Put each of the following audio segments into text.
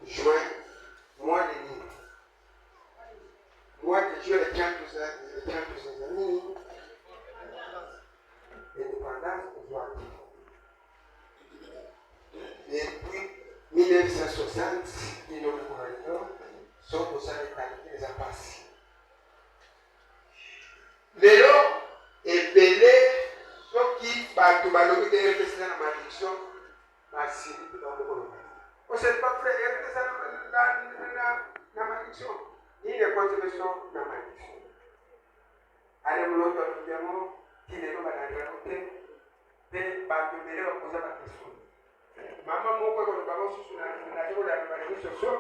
juin, mois de mai. Mois de juin, les 30 années, l'indépendance aujourd'hui. Depuis 1960, les gouvernements sont posés à l'état des impasses. Léo est belé, ce qui va tout baloter de réfléchir à la malédiction, ma série dans le monde. On ne sait pas faire la malédiction, ni les conséquences de la malédiction. Allez, nous l'autre, nous avons qui n'est pas dans la réalité, mais pas de belé, on pose la question. Maman, mon père, nous avons sous la journée de la malédiction,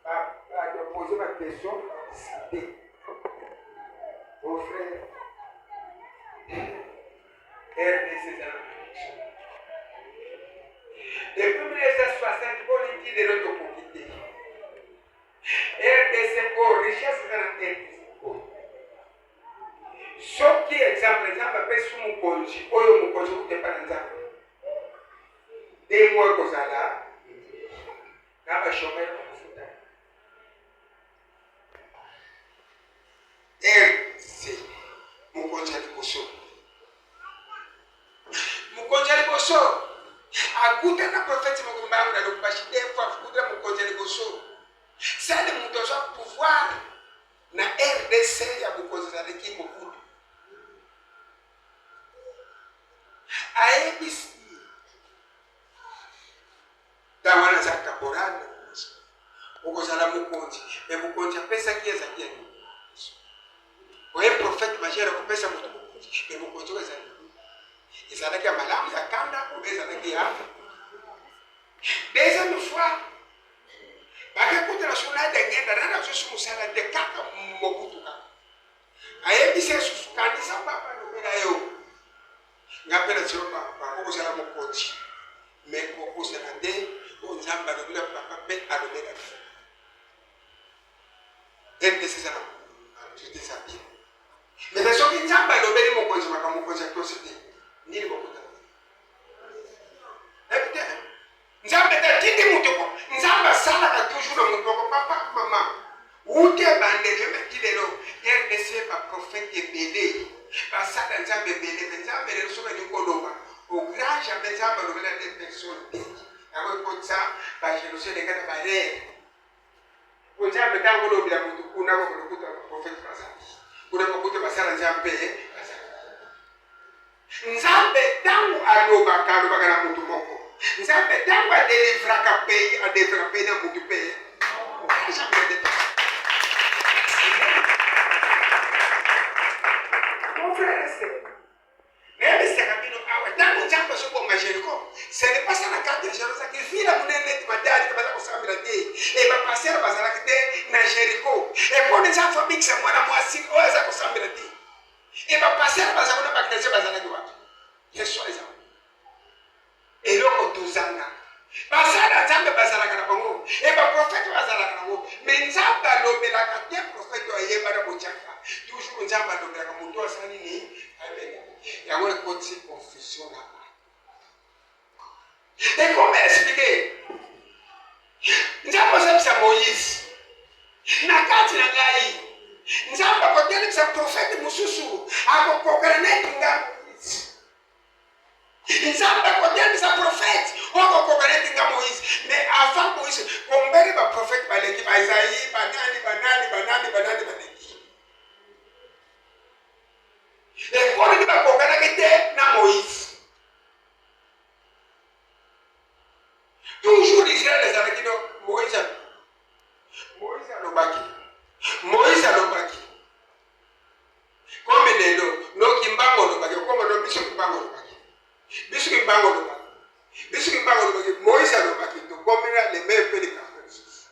à poser ma question, citer. Mon frère, RDC dans la malédiction. Depuis 1960, on dit de notre communauté. RDC, richesse dans la RDC. Ce qui est exemple, appelle sous mon conji, ou mon conji, ou t'es pas exemple. Des mois que ça là, n'a pas chômé dans le foot. RDC, mon conji à l'époque. Mon conji à l'époque. Akuta na prophète Mokumba na lupashi defu akuta mukonjele goso. Sale mutoza pouvoir na RDC ya mukonjele leki mokudu. AEBC tawana za kaporana ukozala mukonji e mukonji pesa kieza kieni. Oye prophète majera ko pesa mutu mukonji e mukonji wezali. Ezalaki ya malamu ya kanda ou ezalaki ya deuxième fois bakekutela suna dengenda nana susu musala de kaka mobutuka ayebise susu kanisa papa lobela yo ngapela tsoma papa okozala mokonzi mais okozala te onzamba lobela papa pe alobela ende sezala tuti sabi mais soki nzamba lobeli mokonzi maka mokonzi atosite nini bokuta ebite nzambe tatindi mutoko nzamba sala ka toujours mutoko papa mama ute bande je me dilelo RDC ba prophète belé ba sala nzambe belé nzambe le sobe ni koloba au grand jamais nzambe lo bela des personnes awe kotsa ba jelouse de kana bare ko nzambe tango lo bila mutu kuna ko kuta prophète basa kuna ko kuta basala nzambe nzambe tangu aloba kana mutu moko nzambe tangu adelivra kapei adelivra pena mutu pe jamais de mon frère c'est capino awa tangu nzambe soko majeriko ce n'est pas ça la carte de Jérusalem qui vira munene madali kama ko samira te e ba passer bazala kite na Jericho e pone za famille sa mwana mwasi oza ko samira te et va passer à la zone de bazala de wapi yesu eza eloko tozanga basala nzambe bazala kana bango et va prophète bazala kana ngo mais nzambe alobela ka te prophète ayeba na bochaka toujours nzambe alobela ka mutu asani ni amen yango ekoti confusion là et comment expliquer nzambe osabisa Moïse na kati na ngai nzamba koteli sa prophète mususu akokokana netinga nzamba koteli sa prophète akokokana netinga Moïse mais avant Moïse kombele ba prophète baleki ba Isaïe banani baleki et pour ni ba kokana kete na Moïse toujours Israël les avec Moïse alobaki comme lelo no kimbango lobaki comme no biso kimbango lobaki Moïse alobaki to comme les mêmes peu de caprices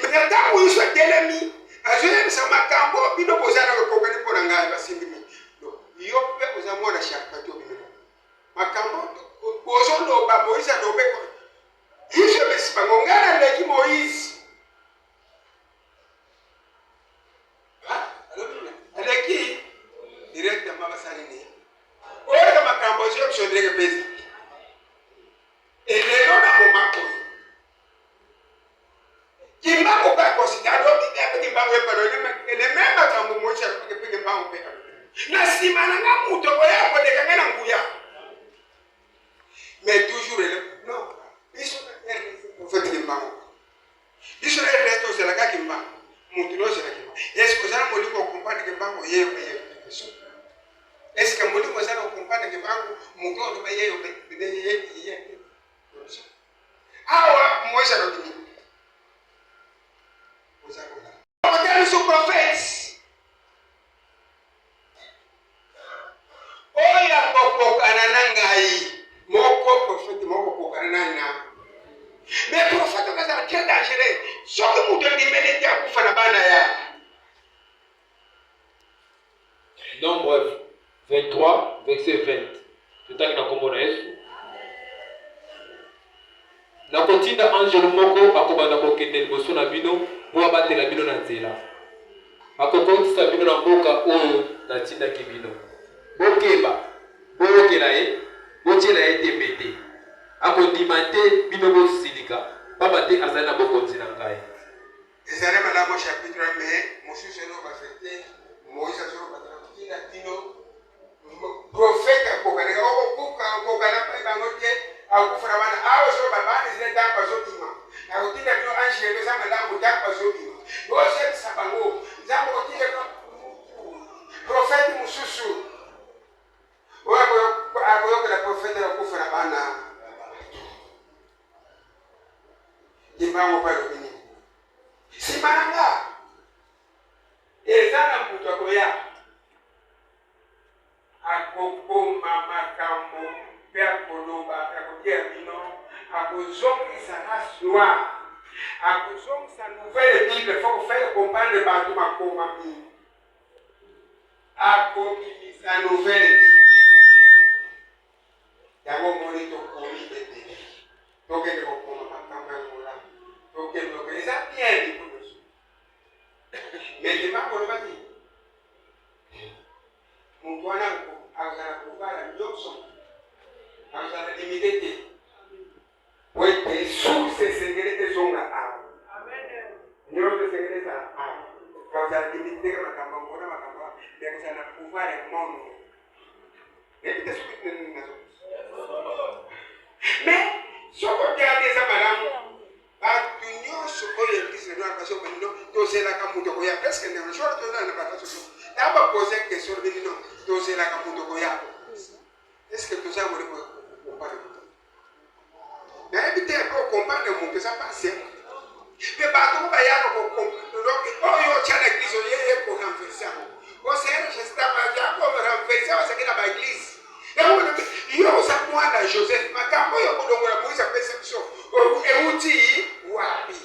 mais quand Moïse a telemi azoye sa makambo bino bozana ko kokani pona ngai basindimi no yo pe ozamwa na shaka to bino makambo bozo loba Moïse alobeko hizo besibango ngana leki Moïse aleki directement basalini oyo makambo sio kusondreke pesa elelo na momako considéré que mbango e paro ele mesmo atambo mocha que mbango pe na simana nga muto ko ya ko de kanga na nguya mais toujours ele non isso é fait que mbango isso é resto c'est la que mbango muto no c'est la que est-ce que ça mo liko comprendre que mbango ye est-ce que mo liko ça comprendre que mbango muto no ba ye ye awa mocha no dimi Ils sont prophètes. Oh, il a beaucoup ananangai. Moko prophète, moko kanana. Mais prophète, on a très dangereux. Ce que vous devez mener à Koufanabana. Nombre 23, verset 20. Tout à l'heure, nakotinda angelo moko akobanda kokende liboso na bino po abatela bino na nzela akokotisa bino na mboka oyo natindaki bino bokeba boyokela ye botiela ye tembe te akondima te bino bosilika pamba te azali na bokonzi na ngai ezali malamu chapitre mais mosusu eno bafete moïse azolo batela kotinda bino prophète akokaneka okokana bango te akufuna bana awo so babani zile dapa zo bima na kotinda bino ange eza malamu dapa zo bima bozebisa bango nzambe kotinda prophète mosusu oyo akoyokela prophète akufuna bana imbango palobi nini simananga eza na mutu akoya akokoma makambo mpe akoloba akotia bino akozongisa race noire akozongisa nouvelle bible fo kofele comprendre bato makomami akobimisa nouvelle bible yango moni tokomi ebele tokende kokoma makambo ya mola tokende kokende eza bien likuloso maintenant koloba nini mutu wana azala kovala nyonso azala limite te po ete source esengeli ezonga awa nyonso esengeli ezala awa kazala limite teke makambo mpona makambo me kozala na pouvoir ya mono ebite soki nini nazo mais soko otyali eza malamu bato nyonso oyo eglise lelo akaso benino tozelaka mutu okoya presque ndengosolo tozala na bataso ta bapose question benino tozelaka mutu okoya est-ce que toza moli comprendre nayebi te po comprendre mutu eza pas mpe bato bayaka oyo otya na eglise oyeye korenverse yango oseerejesitabayakorenverse basaki na baeglise yo oza mwana joseph makambo oyo kolongola moïse apesa biso euti wapi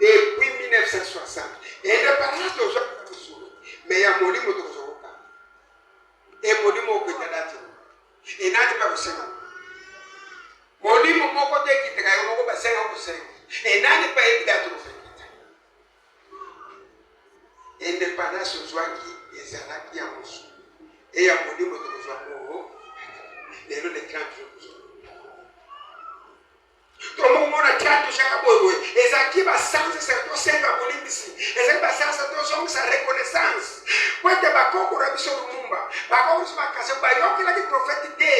depuis 1960 indépendance tozwaka mosolo mais ya molimo tokozokoka molimo okotala te enani mpa kosenga molimo moko te ekitaka yo moko basenga kosenga enani mpa yebida tokofekita indépendance ozwaki ezalaki ya mosolo eya molimo tokozwako lelo le 30 jours tomomona tiatu shaka boye ezaki basanse se tosenga bolimbisi ezaki basanse tozongisa reconnaissance kwete bakoko na biso lumumba bakoko biso bakase bayokelaki prophète te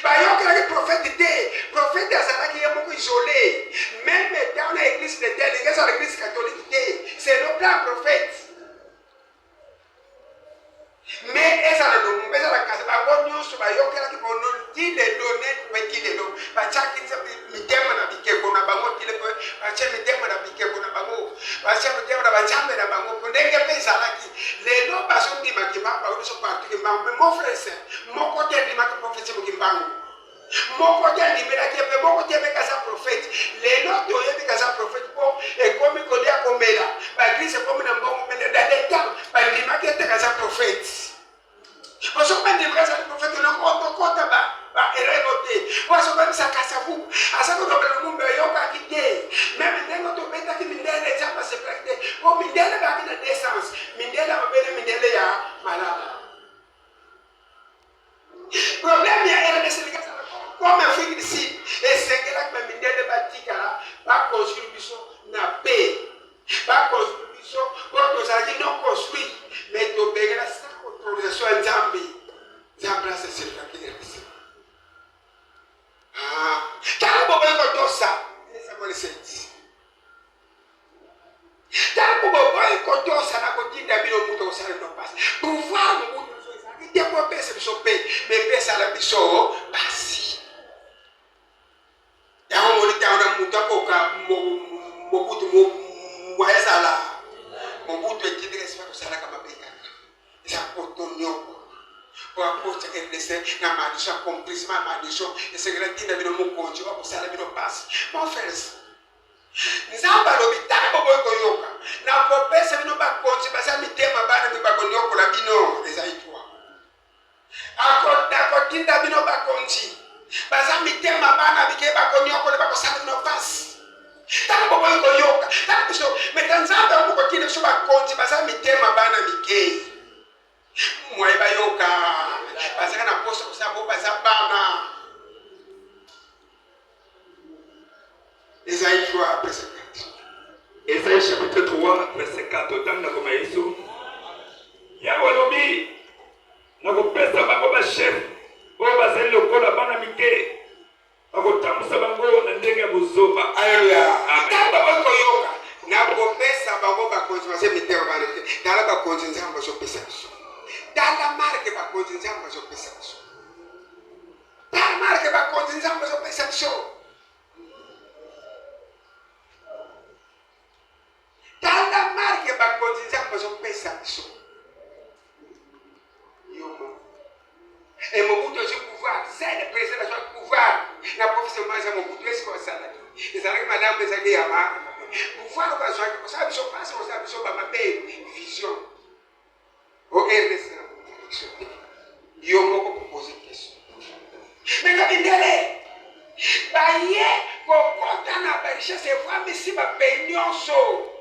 bayokelaki prophète te prophète azalaki ye moko isolé même dans la église de tel ingeza l'église catholique te c'est le plan prophète mais ezala lumumba ezala kase bango nyonso bayokelaki bono ti lelo net mpe ti lelo batiaki mitema na bikeko na bango ti lelo batie mitema na bikeko na bango batie mitema na banzambe na bango po ndenge mpe ezalaki lelo bazondimaki bango biso partuki mbango me mon frère moko te andimaki profete moki mbango moko te andimelaki mpe moko te ebeka za prophète lelo toyebika za prophète po ekomi kolia komela baeglise ekomi na mbongo mene dans le temps bandimaki eteka za prophète osoka ndimaka za prophète nokota erego te wasobamisaka sabu asakolobela lumumba oyokaki te meme ndenge tobetaki mindele eza basepelaki te po mindele baki na descence mindele mabele mindele ya malamu problème ya RDC comme Afrique du Sud esengela ba mindele batikala ba construire biso na paix ba construire biso pour tozalaki non construit mais tobengela sans autorisation ya Nzambe Nzambe aseselaki RDC tala boboyi kotosa esamole sensi tala boboyi kotosa na kotinda bino mutu kosala no pasi pouvoir mutu ezalaki te po pesa biso paix mais pesa la biso pasi yango moni ntango na mutu akoka mobutu moyezala mobutu ekindikesi bakosalaka mabe kaka eza poto nyoko po apota RDC na maadisho accomplissement maadisho esengela ntinda bino mokonzi bakosala bino pasi mon frères Nzambe alobi ntango bokoyi koyoka na kopesa bino bakonzi baza mitema bana mpe bakonyokola bino ezali twa akotinda bino bakonzi baza mitema bana bike bakonyokola bakosala bino pasi ntango bokoyi koyoka ntango biso meta Nzambe akokotinda biso bakonzi baza mitema bana mike mwaye bayoka bazaka na posa kosala bo baza bana Esaïe 3, verset 4. Esaïe chapitre 3, verset 4. Autant na koma Yesu. Yawe lobi. Na kopesa bango ba chef. Oyo bazali lokola bana mike. Bakotambusa bango na ndenge ya bozoba. Alléluia. Amen. Baba koyoka. Na kopesa bango bakonzi base mitema bana mike. Tala bakonzi Nzambe bazopesa biso. Tala marke bakonzi Nzambe bazopesa biso. Tala marke bakonzi Nzambe bazopesa biso. Tala marque bakonzi Nzambe bazopesa biso yomo et Mobutu a pouvoir c'est le président a pouvoir na professeur za Mobutu esi ko sala ezalaki madame ezalaki ya ma pouvoir ba zwa ko sa biso passe ko sa biso ba mabe vision o RDC yomo ko proposer question mais la bindele baye ko kontana ba richesse fois misi ba penyonso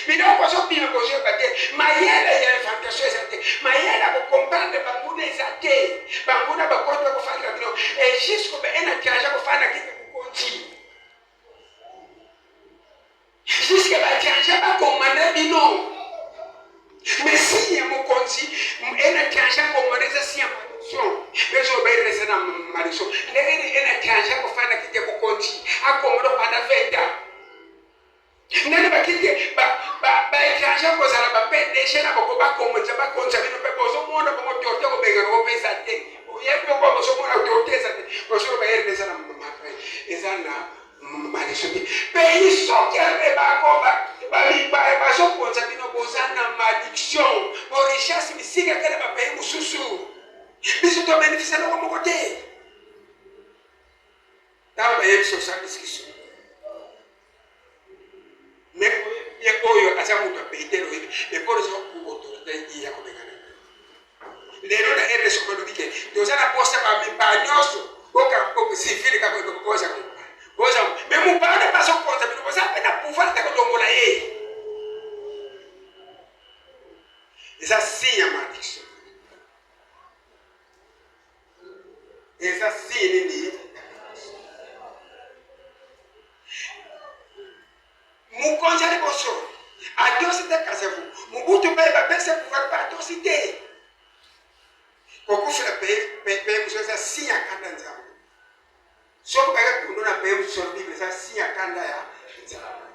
Bino koso bino koso bate mayele ya infantation ezate mayele ko comprendre banguna ezate banguna bakondo ko fanya bino et jusqu'au ben ena tiaja ko fana kike ko konti jusqu'à ba tiaja ba commander bino mais si ya mo konti ena tiaja ko moneza si ya maldiction mais je vais rester dans maldiction ena tiaja ko fana kike ko konti a komodo pendant 20 ans nani bakike ba étranger ko sala ba PDG na ko ba ko monza ba konza bino pe ko so mona ko motorte ko bengana ko pesa te o yebi ko so mona ko tesa te ko so ba erde sana mama ezana mali so pe iso ke ba ko ba so konza bino ko sana maldiction o richesse bisika kale ba pe mususu biso to bénéficier no ko kote ta ba yebi so sa discussion mais ye oyo asa mutu apeitelo hivi eporo so autorité ya kubengana lero na ere so kono dike doza na posta ba mipanyosho boka ko sifiri ka ko koza ko boza me mu ba na paso konza bino boza pena pouvoir ta ko dongola ye esa sinya maldiction esa sinya ni mukonzi ali boso adosite kasevu mubutu pe ba pese pouvoir ba adosite kokufila pe musoza sinya kanda Nzambe soko ba kundo na pe musoza Bible sa sinya kanda ya Nzambe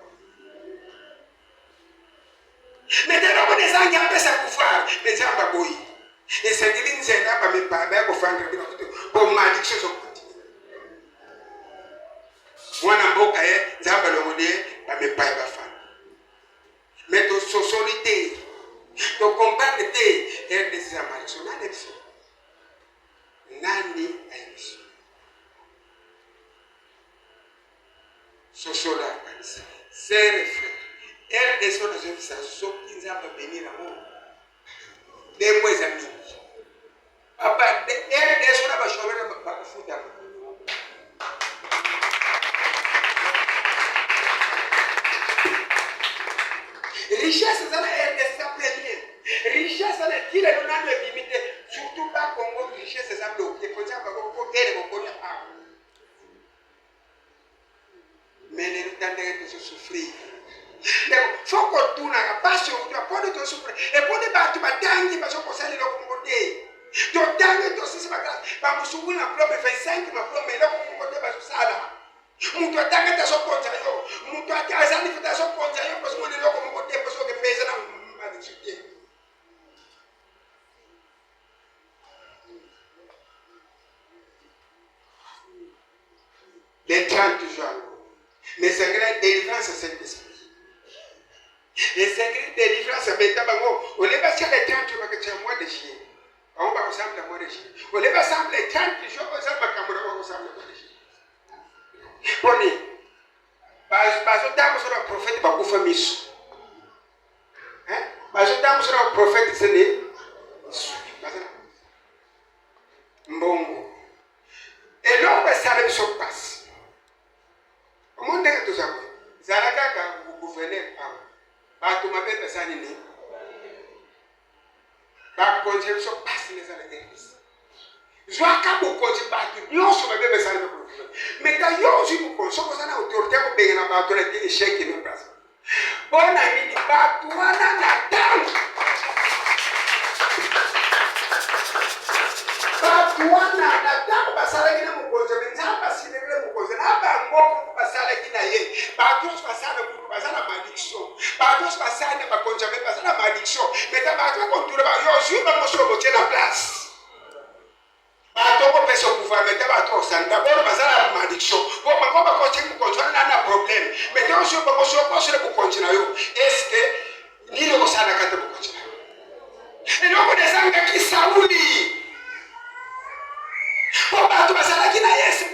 metero ko desanga pesa pouvoir Nzambe boyi esengili nzenda ba mipa ba ko fanga bino ko maldiction so mwana mboka ye Nzambe lomode ba mepai ba fa mais to socialité to comprendre te RDC za maldiction na leso nani aishi sosola kanisa c'est le frère RDC on a fait ça so Nzambe bénir la mort des mois amis papa RDC on a ba shobera ba kufuta richesse za la RDC pleine richesse na kile ndio limité surtout pas Congo richesse za bloqué pour ça ba ko ele kokota awa mele lutandeke tozo sufrir ndeko foko tuna kapasi okuta pode to sufrir e pode batu batangi basokosalela okumbote totange tosisi bakala bamusungula plombe 25 maplombe loko kumbote basosala muntu atange tasokonza yo muntu atazani futa sokonza yo kosumone loko kumbote kosoke pesa na madikite. Les 30 jours. Les secrets de délivrance à Saint-Esprit. Les secrets de délivrance à Betabango. On les va sur les 30 jours que tu as mois de juillet. On va ensemble le mois de juillet. On les va ensemble les 30 jours que tu as ensemble le mois de juillet. Prenez. Parce que dans le prophète, il va vous faire parce que dans le prophète, c'est né. Mbongo. Et l'homme ça ne se passe. Monde que tout ça. Zalaka ka gouverner ba to mabe pesani ni. Ba konje so passe les à l'église. Joa ka bo konje ba to yo so mabe pesani ko. Mais da yo si ko konje so sana autorité ko be na ba to le échec ni place. Bona ni ba to na tan. Ba to na tan ba sala ni mo konje nzamba sinele mo konje na ba ngoko basala kina ye batos basala kutu basala malédiction batos basala ba konjame basala malédiction mais ta bato contrôle ba yo suis ba mo so boté na place bato ko peso pouvoir mais ta bato san d'abord basala malédiction bo ba ko ba ko ti mo contrôle na problème mais ta so ba mo so ko se ko continue yo est-ce que ni le ko sana ka te ko continue et donc des sanga ki Sauli bo bato basala kina Yesu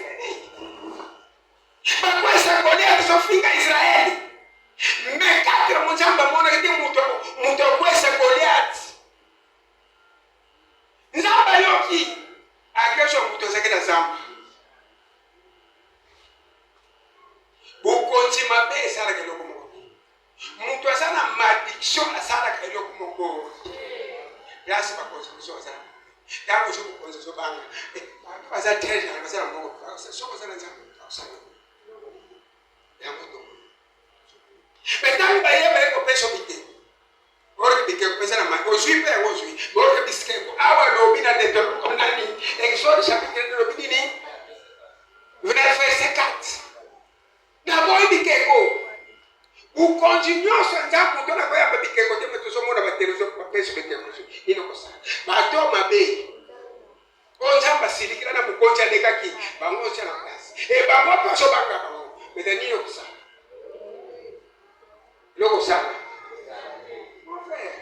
bakwesa Goliath sofinga Israeli mekatira munjamba mona kiti muto kwesa Goliath nzamba yoki akesho muto sekena zamba bukonzi mabe sala ke lokomo muto asana maldiction asala ke lokomo yasi bakonzi kusozana yango sobukonzi sobanga baza treasure basala moko sokozana nzamba asala. Mais quand il y a un peu de temps, on peut penser à ma aujourd'hui, aujourd'hui, on peut dire que awa lobi na de ton condamné. Exode chapitre de lobi ni, verset 4. D'abord il dit que vous continuez ce temps pour donner à vous dire que vous êtes au monde avec des choses pas pêche avec des choses. Il ne ça. Ma toi ma bé. On s'en passe il y a na beaucoup de gens qui bango sur la place. Et bango pas sur bango. Mais de nino ça. Logo ça. Mon frère.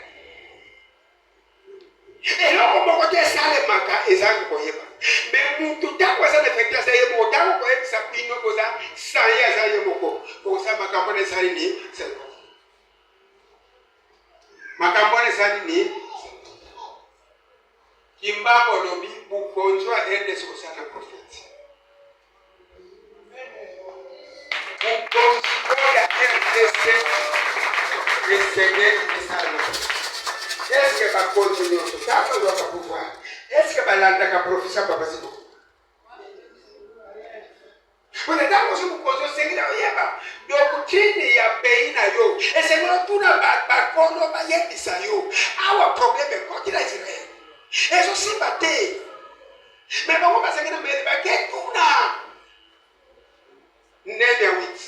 Et là on va dire ça les maka ezango koyeba. Mais mutu takwa ça effectuer ça yemo tango koyeba ça pino koza ça ya za yemo ko. Ko ça makambo ne sali ni c'est. Makambo ne sali ni. Kimbabo lobi bukonjwa ende so sana prophète. Est-ce que va continuer ce ça doit pas pouvoir? Est-ce que va l'entendre prophétie pas passer? On est dans ce qu'on se sait là yeba. Donc chini ya pays na yo. Et c'est moi tout na ba kono ba yebisa yo. Our problème ko kila Israël. Et so si baté. Mais ba ko ba sengena me ba ke tuna. Nene wit.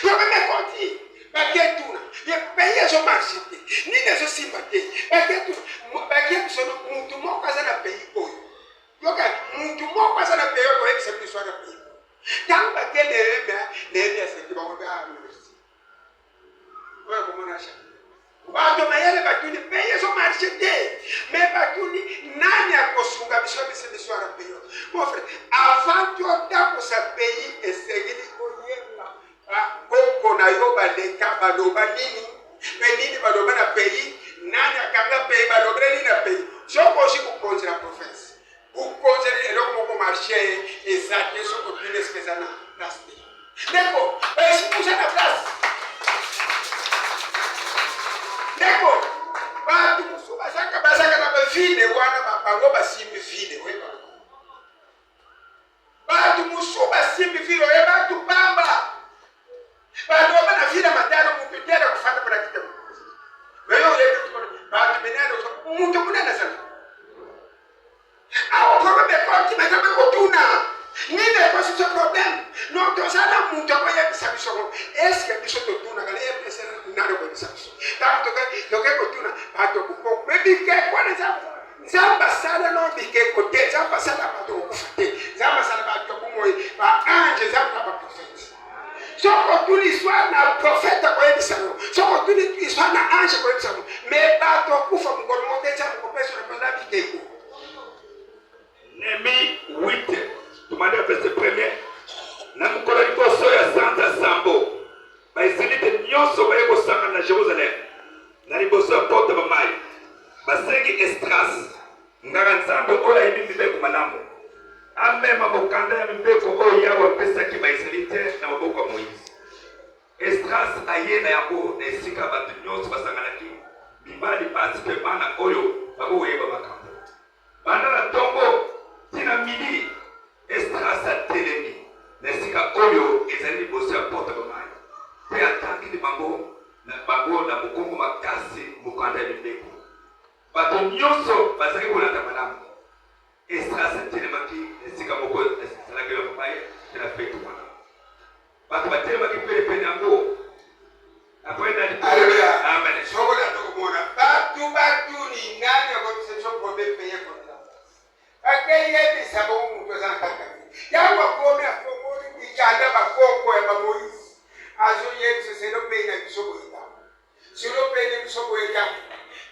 Problème ko ti. Ba ke tuna. Ye paye so marché. Ni ne so si baté. Ba ke tuna. Ba ke so muntu mo kwa na pays ko. Yo ka muntu mo kwa na pays ko e se bi so na pays. Tant que les c'est qui vont faire l'université. Voilà comment on achète. Bato mayele batuni paye so marché mais batuni nani akosunga biso ara paye. Mon frère, avant que ta sa pays et segini koyeba. Koko na yo baleka baloba nini? Benini baloba na pays, nani akanga pays baloba nini na pays. Soko shi ko kontra province. Pour causer le comment marcher et ça qui sont pour une espèce de place. D'accord, si vous êtes à la place. D'accord, bah tu me souviens ça que na vide wana ba bango ba simbi vide oui ba. Batu musuba simbi vilo ya batu bamba. Batu wana vila matano mupitera kufanya kwa kitabu. Wewe ule batu benado mtu kunana sana. Au problème kwa kima kama kutuna. Nine kwa sio problem. No to sana mtu kwa ya bisabiso. Est-ce que biso to tuna kala e pesa nalo kwa bisabiso. Tanto que kutuna batu kuko medike kwa nza. Zamba sana no bike kote zamba sana batu kufate. Zamba sana batu kumoi ba ange zamba ba prophète. Soko tu l'histoire na prophète kwa bisano. Soko tu l'histoire na ange kwa bisano. Mais batu kufa mkono mote zamba kwa pesa na bike ko. Nehemi 8, tumande verset 1er. Na mukolo liboso ya Santa Sambo. Ba Israelite nyonso baye kosanga na Jerusalem. Na liboso ya porte ba mai. Basengi Estras. Ngaka Nzambe oyo ayebi mibeko malamu. Amema mokanda ya mibeko oyo Yawe apesaki ba Israelite na maboko ya Moïse. Estras aye na yango na esika bato nyonso basanganaki. Mibali basi mpe bana oyo bakoyeba makambo. Banda na ntongo tina midi Estras atelemi na esika oyo ezali liboso ya porte bamai mpe atangeli bango na mokongo makasi mokanda ya mibeko. Bato nyonso bazalaki kolanda malamu. Estras atelemaki na esika moko ezalaki ya bamai mpe na feti wana. Bato batelemaki pene yango Amen. Sokola tokomona batu ni ngani akotiseso problème payer contrat. Akeye bisabo umuntu zakaka. Yawa kome afomoni ikanda bakoko ya Moïse. Azo yetse selo pena bisobo ita. Selo pena bisobo ita.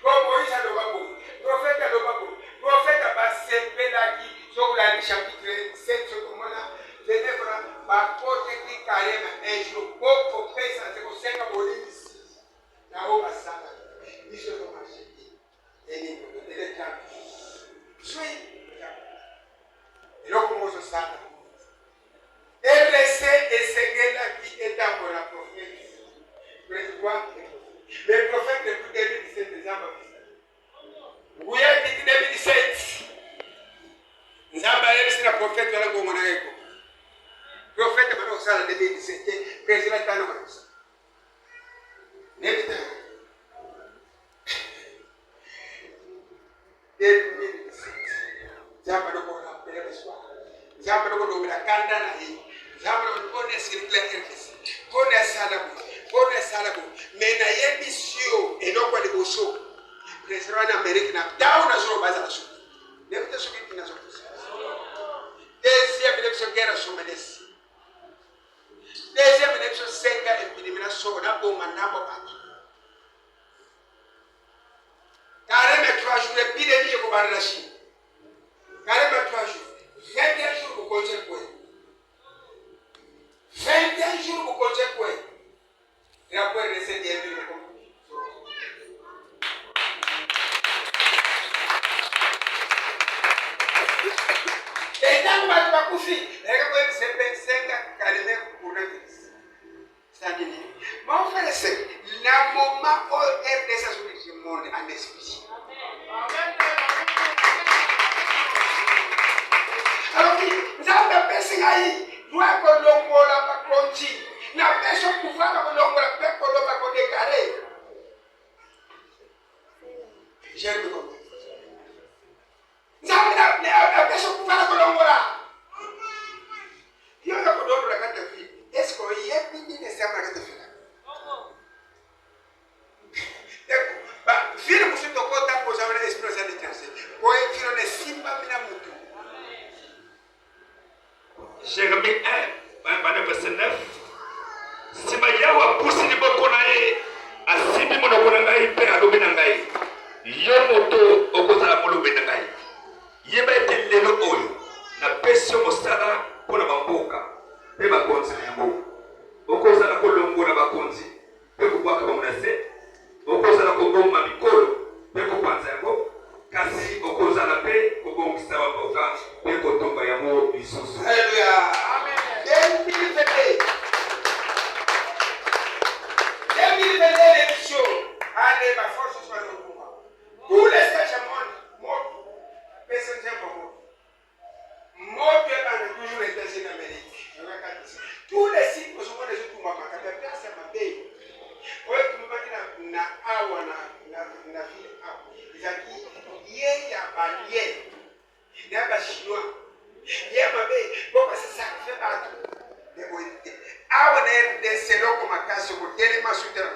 Ko Moïse ado babo. Prophète ado babo. Prophète ba sepelaki sokola ni chapitre 7 sokomona. Tenebra ba kote ki karema enjo poko pesa se kosenga Moïse. Na oba sana. Isso no marché. Ele é claro. Sui. Eloko mozo sana. RC esengela qui est dans la prophète. Le prophète depuis 2017 déjà va visiter. Oui, depuis 2017. Nzamba yesi na prophète wala ngo mwana yeko. Prophète bana osala 2017 président tano bana. Nebita. 2017. Nzamba doko na pele beswa. Nzamba doko do bila kanda na hii. Nzamba doko kone sirikla RFC. Kone salabu. Mena yemisio enoko le boso. President America na down na zoro baza so. Nebita so kitu na so. Deuxième élection guerre somalesi. Deuxième élection senga elimination na bomba na bopatu. Carrément 3 jours et puis les ko barra chi. Carrément 3 jours. 21 jours pour conseil quoi. 21 jours pour conseil quoi. Et après rester des minutes comme. Et dans ma bakufi, les gars c'est 25 carrément pour le c'est-à-dire, mon frère, c'est le moment où elle est sur le monde en esprit. Alors, nous avons pensé à y, nous avons la conti, nous avons pensé au pouvoir de la paix pour le déclarer. J'aime le monde. Nous avons pensé au pouvoir de l'Angola. Il y a un peu d'autres la carte de vie. Est-ce qu'il y a une idée de ça pour la carte de vie? Vile msito kota kwa na experience ya literacy. Kwa hiyo vile ne simba mina mtu. Jérémie 1, verset 9. Sima yawa pusi ni boko na ye. Asibi mo na kona ngai pe alobi na ngai. Yo moto okozala molobi na ngai. Yeba ete lelo oyo na pesio mosala pona bamboka. Pe bakonzi na yango. Okozala kolongo na bakonzi. Pe kubwaka bamunase. Okozala koboma mikolo pe kopanza yango kasi okozala pe kobongisa baboka pe kotonga yango lisusu. Haleluya. Amen. 2022 l'émission allez ma force soit le combat. Tous les stages monde personne n'aime pas. Moi, toujours les États-Unis d'Amérique. Tous les sites, nous sommes les autres mamans. Quand tu as ma bébé, oui, tu me dis na awa na vie awa. Izaki yeye abaliye. Naba chinois. Yeye mabe, pourquoi c'est ça qui fait battre? Awa na de selo comme casse au télé ma souterrain.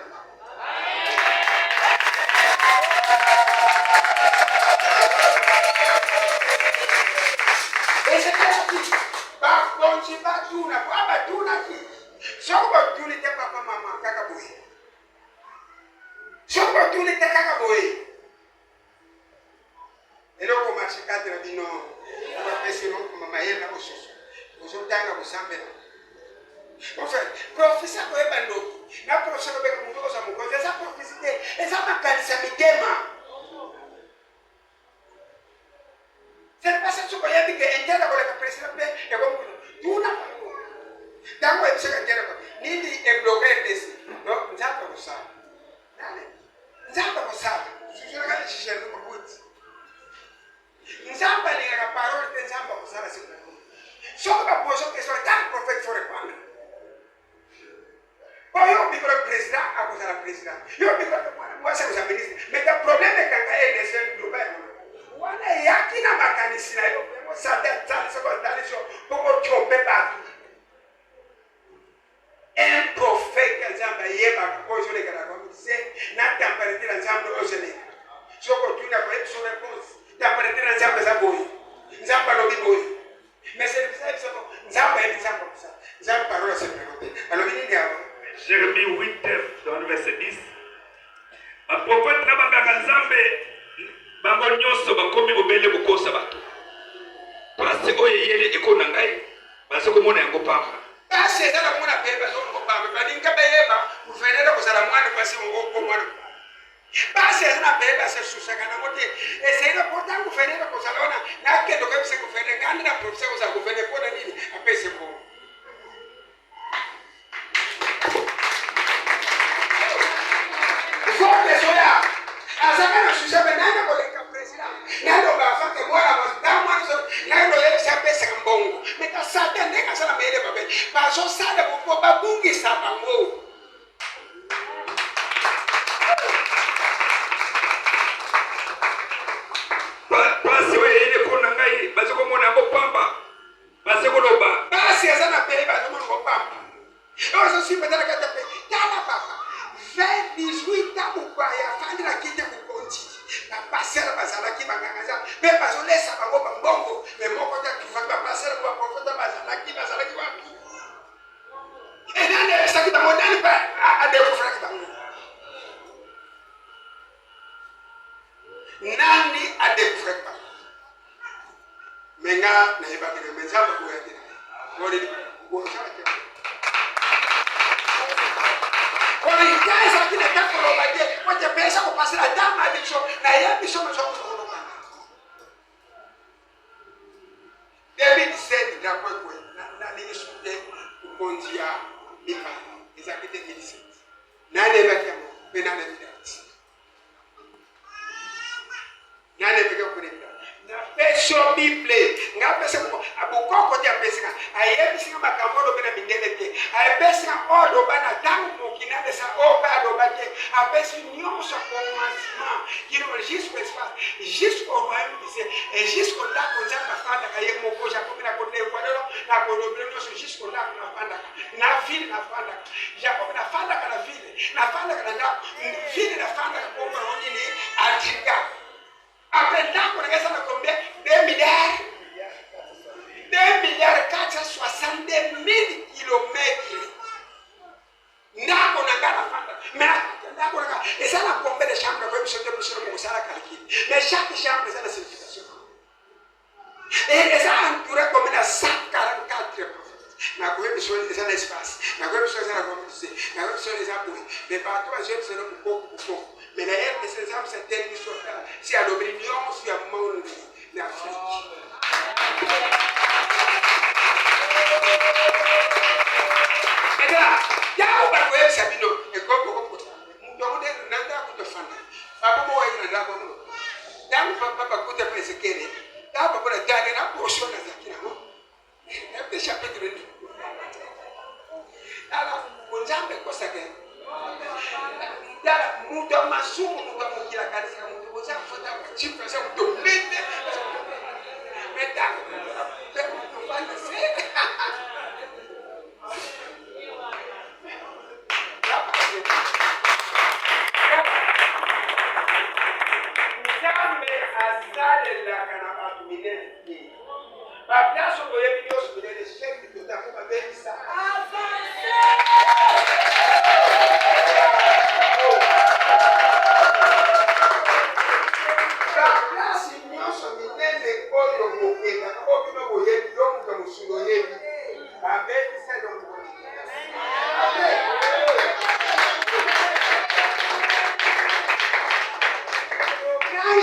Et c'est qui ba konji ba tuna ba tuna ki. Soko tuna te papa mama kaka boy. Soko tuna te kaka boy. Eloko machikate na bino. Aba pesi no mama yena bososo. Bosotanga bosambela. En fait, professeur ko ebando. Na professeur ko beka mundo sa muko. Eza professeur, eza makanisa mitema. C'est pas ça que je dis que entera con la presidente e como tuna. Tango e pseka entera ko. Nini e bloquer desse. No, nzapa ko sa. Nale. Nzapa ko sa. Sujura ka shisha no mabuti. Nzapa ni la parole de nzapa ko sa la sima. Só ka poso que so tan profet fore kwanga. Poi io mi pro presidente a cosa la presidente. Io mi pro moi c'est le ministre. Mais le problème est quand il est descend global. Wana yaki na makanisi na yo mo sata tsa se ko dali so ko chope ba. Un prophète nzamba yeba ko zo le kana ko se na temperature nzamba o zele. So ko tuna ko so réponse. Temperature nzamba za boy. Nzamba lo bi boy. Mais c'est ça so nzamba est nzamba ko sa. Nzamba parole c'est présenté. Alors ni ngao. Jérémie 8 dans le verset 10. A prophète na banganga nzambe bango nyonso bakomi bobele kokosa bato. Parce oyo yele ekona ngai baso komona yango pamba. Basi ezala komona pe baso ngo pamba. Balinga beyeba kufenera kozala mwana kwasi ngo mwana. Basi ezala pe basi susaka na mote. Esera porta kufenera kozala ona na kendo kabisa kufenera kandi na professeur kozala kufenera pona nini apese ko. Fote soya. Asaka na susaba nanga koleka president. Nando ba fake mwana ba mwana so nando le sape sambongo. Meta sata ndeka sana mele babe. Ba so sala bo ba bungi sabango. Basi wewe ile kona ngai baso komona ngo pamba. Basi koloba. Basi sana pele ba so ngo pamba. Oso si betala kata pe. Tala papa. 18 ans kwa ya fandira kite kukonti. Na passer bazala ki bangaza. Me baso lesa bango bangongo. Me moko ta kifaka passer kwa profeta bazala ki watu. E nane saki bango nani pa ade kufraki bango. Nani ade kufraki bango. Menga na ibaki na menzaba kwa ya kina. Wali kwa shaka. Kwa ikaza kile kakolo baje, waje pesa ko pasira dama bicho na ya bicho mo soko ko. David said that kwa na ni sunde kumonjia lipa. Ezakite Innocent. Nane baka mo, benane bidat. Nane baka ko ni na peso bible nga pesa ko abukoko dia pesa ayebi singa makamoro bena mindelete ay pesa odo bana tangu mokina pesa oba do bake a pesa nyonso commencement kino jusqu'au espace jusqu'au royaume dice et jusqu'au là ko nzamba fanda kaye moko ja ko na ko ne kwadoro na ko do bino jusqu'au là na fanda na ville na fanda jacob na fanda kana ville na fanda kana na ville na fanda ko ko ni atinga. Après là, on a ça combien 2 milliards 462 000 kilomètres. Nako na gana fanda. Mais nako na et ça la combien de chambres pour monsieur mon sala calcul. Mais chaque chambre ça la signification. Et ça entouré comme na 144 prophètes. Na ko monsieur ça l'espace. Na ko monsieur ça la communauté. Na ko monsieur les aboués. Mais partout j'ai c'est le beaucoup. Mais la haine de ces hommes, c'est telle mission. Si à l'opinion, si à mon l'Afrique. Maintenant, il y a un bagage Sabino, et comme beaucoup de gens, nous avons des nanda pour te faire. Papa, moi, il y a un nanda pour nous. Dans le papa, pour te faire ce qu'il y a. Dans le papa, il y a un nanda pour te faire ce qu'il y a. kwenda. Nzambe asalelaka na bato minene te. Baplace okoyebi nyonso minene chef totako babebisa. Baplace nyonso minene oyo bokenda po bino boyebi yo moto mosulu oyebi babebisa elongo.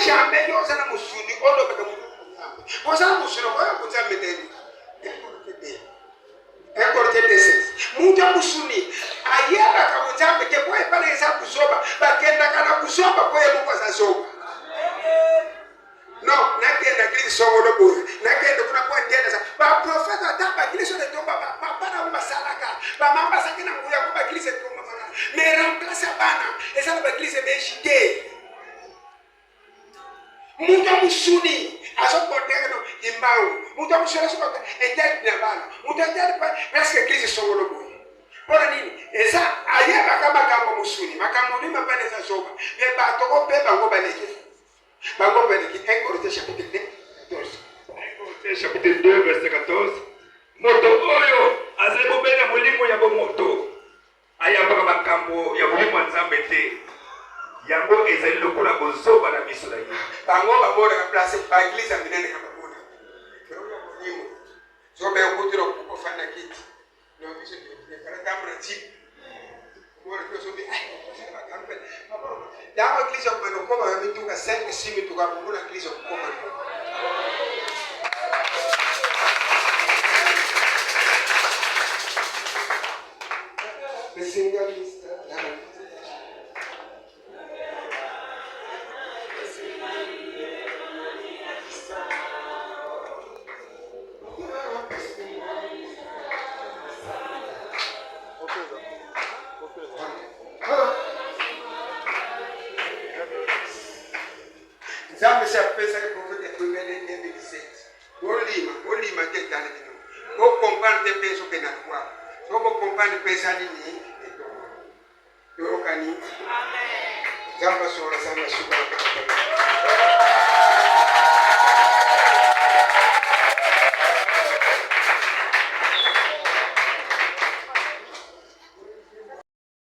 Jamais yo sana musuni ondo beka mutu. Kosa musuni ko yakunza medeni. Ekorte deses. Muta musuni ayeba kamunza beke ko epana esa kuzoba bakenda kana kuzoba ko yebo kwa zoba. No, nakenda kili songolo bure. Nakenda kuna kwa ndenda sa. Ba profeta tamba kili so de tomba ba para uma salaka. Ba mamba sakina nguya ko ba kili se tomba bana. Me remplacer bana. Esa ba kili se beshite. Muta musuni asokotenga no imbao muta musuni asokotenga entende na bana muta entende presque crise songolo boy pora nini esa ayeba kama kambo musuni makambo ni mabane za zoba be ba toko pe bango baleki Corinthiens chapitre 2 chapitre 2 verset 14 moto oyo azebo bena mulimo ya bomoto ayamba makambo ya mulimo nzambe te yango ezali lokola bozoba na miso na ye bango bamona ka place ba église minene ka bamona kero mulimo zobe okutiro kufanya kiti no biso de para tamra chip mora ko zobe yango église ko no koma ya mituka 5 6 mituka kumuna église ko koma Nzambe se apesa ke profeta kwemele ndembe diseti. Olima ke tane bino. Go comprendre peso ke na kwa. So go comprendre pesa nini eto. Yo kani. Amen. Nzambe so la sana shuka.